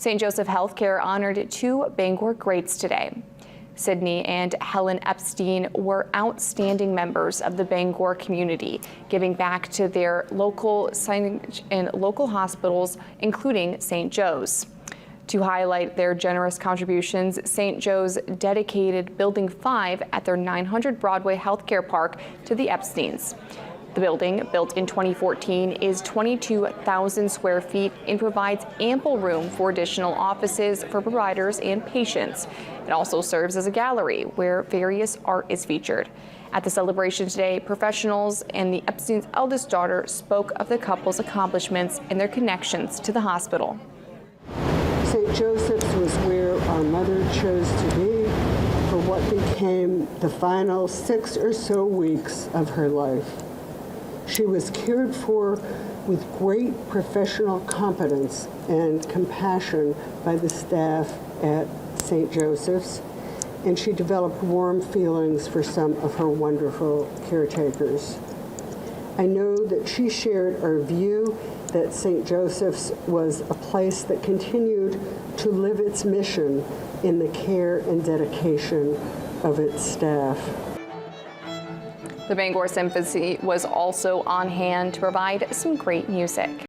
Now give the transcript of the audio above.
St. Joseph Healthcare honored two Bangor greats today. Sydney and Helen Epstein were outstanding members of the Bangor community, giving back to their local signage and local hospitals, including St. Joe's. To highlight their generous contributions, St. Joe's dedicated Building 5 at their 900 Broadway Healthcare Park to the Epsteins. The building, built in 2014, is 22,000 square feet and provides ample room for additional offices for providers and patients. It also serves as a gallery where various art is featured. At the celebration today, professionals and the Epstein's eldest daughter spoke of the couple's accomplishments and their connections to the hospital. St. Joseph's was where our mother chose to be for what became the final 6 or so weeks of her life. She was cared for with great professional competence and compassion by the staff at St. Joseph's, and she developed warm feelings for some of her wonderful caretakers. I know that she shared our view that St. Joseph's was a place that continued to live its mission in the care and dedication of its staff. The Bangor Symphony was also on hand to provide some great music.